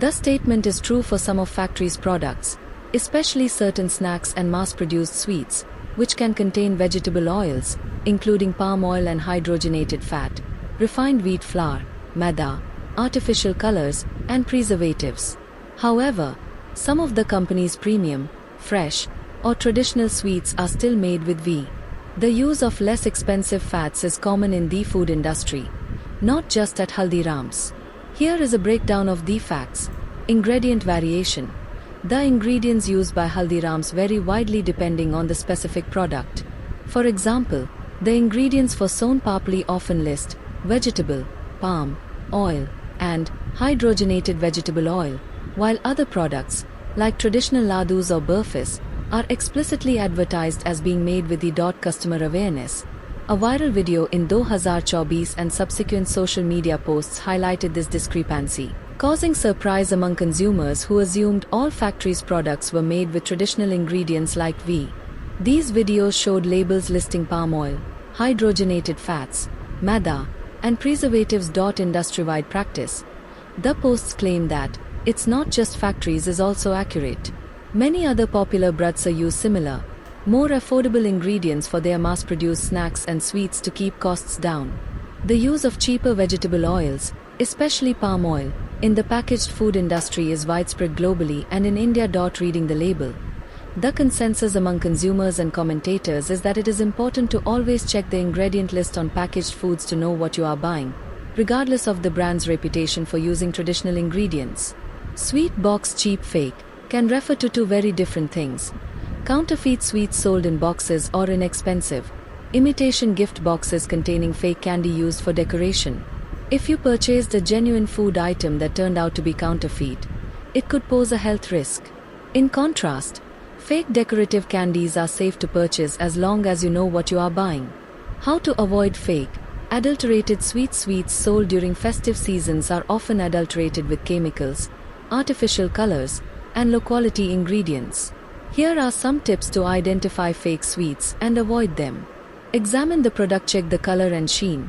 The statement is true for some of factories' products, especially certain snacks and mass-produced sweets, which can contain vegetable oils, including palm oil and hydrogenated fat, refined wheat flour, maida, artificial colors, and preservatives. However, some of the company's premium, fresh, or traditional sweets are still made with ghee. The use of less expensive fats is common in the food industry, not just at Haldiram's. Here is a breakdown of the facts. Ingredient variation. The ingredients used by Haldiram's vary widely depending on the specific product. For example, the ingredients for Son Papdi often list vegetable, palm oil, and hydrogenated vegetable oil, while other products, like traditional ladus or burfis, are explicitly advertised as being made with the customer awareness. A viral video in 2024 and subsequent social media posts highlighted this discrepancy, causing surprise among consumers who assumed all factories' products were made with traditional ingredients like ghee. These videos showed labels listing palm oil, hydrogenated fats, maida, and preservatives. Industry-wide practice. The posts claim that it's not just factories is also accurate. Many other popular brands use similar, more affordable ingredients for their mass-produced snacks and sweets to keep costs down. The use of cheaper vegetable oils, especially palm oil, in the packaged food industry is widespread globally and in India. Reading the label. The consensus among consumers and commentators is that it is important to always check the ingredient list on packaged foods to know what you are buying, regardless of the brand's reputation for using traditional ingredients. Sweet box cheap fake can refer to two very different things. Counterfeit sweets sold in boxes or inexpensive, imitation gift boxes containing fake candy used for decoration. If you purchased a genuine food item that turned out to be counterfeit, it could pose a health risk. In contrast, fake decorative candies are safe to purchase as long as you know what you are buying. How to avoid fake, adulterated sweets sold during festive seasons are often adulterated with chemicals, artificial colors, and low-quality ingredients. Here are some tips to identify fake sweets and avoid them. Examine the product, check the color and sheen.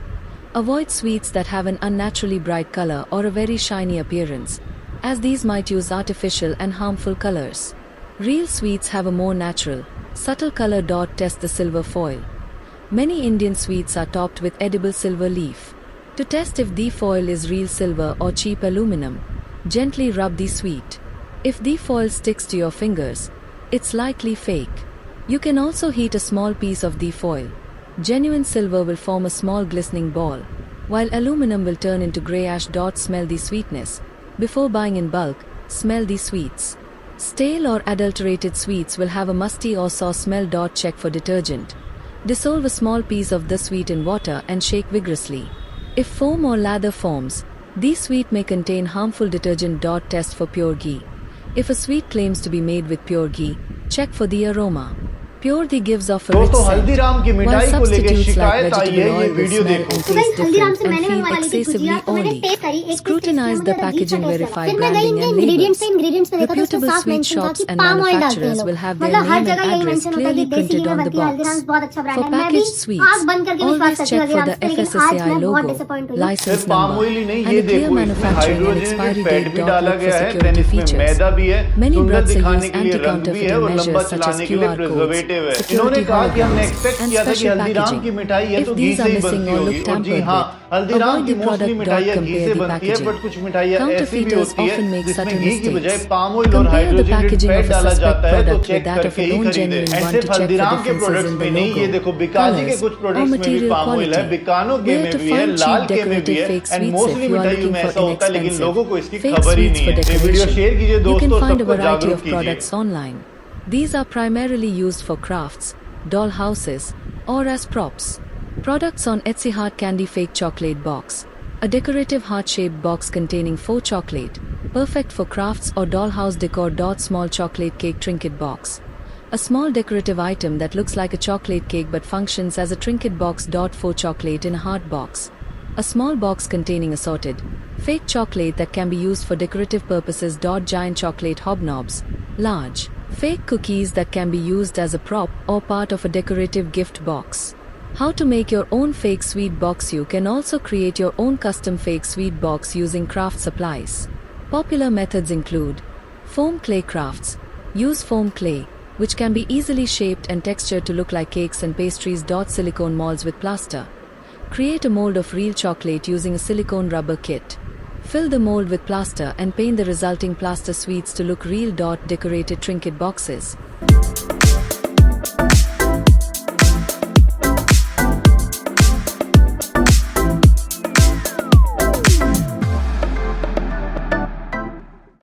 Avoid sweets that have an unnaturally bright color or a very shiny appearance, as these might use artificial and harmful colors. Real sweets have a more natural, subtle color. Test the silver foil. Many Indian sweets are topped with edible silver leaf. To test if the foil is real silver or cheap aluminum, gently rub the sweet. If the foil sticks to your fingers, it's likely fake. You can also heat a small piece of the foil. Genuine silver will form a small glistening ball, while aluminum will turn into grey ash. Smell the sweetness. Before buying in bulk, smell the sweets. Stale or adulterated sweets will have a musty or sour smell. Check for detergent. Dissolve a small piece of the sweet in water and shake vigorously. If foam or lather forms, the sweet may contain harmful detergent. Test for pure ghee. If a sweet claims to be made with pure ghee, check for the aroma. Pure ghee gives off a rich दोस्तों scent, Haldiram की while मिठाई को लेकर substitutes like शिकायत आई है, vegetable ये oil will video smell देखो। and taste different and feel excessively oily. Scrutinize the packaging, verify branding and labels. Reputable sweet shops and manufacturers will have their name and address clearly printed on the box. For packaged sweets, always check for the FSSAI logo, license number, and a clear manufacturing and expiry date. Look for security features. Many brands use anti-counterfeiting measures such as QR codes, security holograms, and special packaging. If these are missing or look tampered with, avoid the product. Compare the packaging. Counterfeiters often make subtle mistakes. Compare the packaging of a suspect product with that of a known genuine one to check for differences in the logo, colors, or material quality. Where to find cheap decorative fake sweets? If you are looking for inexpensive, fake sweets for decoration, you can find a variety of products online. These are primarily used for crafts, doll houses, or as props. Products on Etsy: Heart Candy Fake Chocolate Box. A decorative heart-shaped box containing faux chocolate, perfect for crafts or dollhouse decor. Small chocolate cake trinket box. A small decorative item that looks like a chocolate cake but functions as a trinket box. Faux chocolate in a heart box. A small box containing assorted, fake chocolate that can be used for decorative purposes. Giant chocolate hobnobs. Large, fake cookies that can be used as a prop or part of a decorative gift box. How to make your own fake sweet box? You can also create your own custom fake sweet box using craft supplies. Popular methods include foam clay crafts. Use foam clay, which can be easily shaped and textured to look like cakes and pastries. Silicone molds with plaster. Create a mold of real chocolate using a silicone rubber kit. Fill the mold with plaster and paint the resulting plaster sweets to look real. Decorated trinket boxes.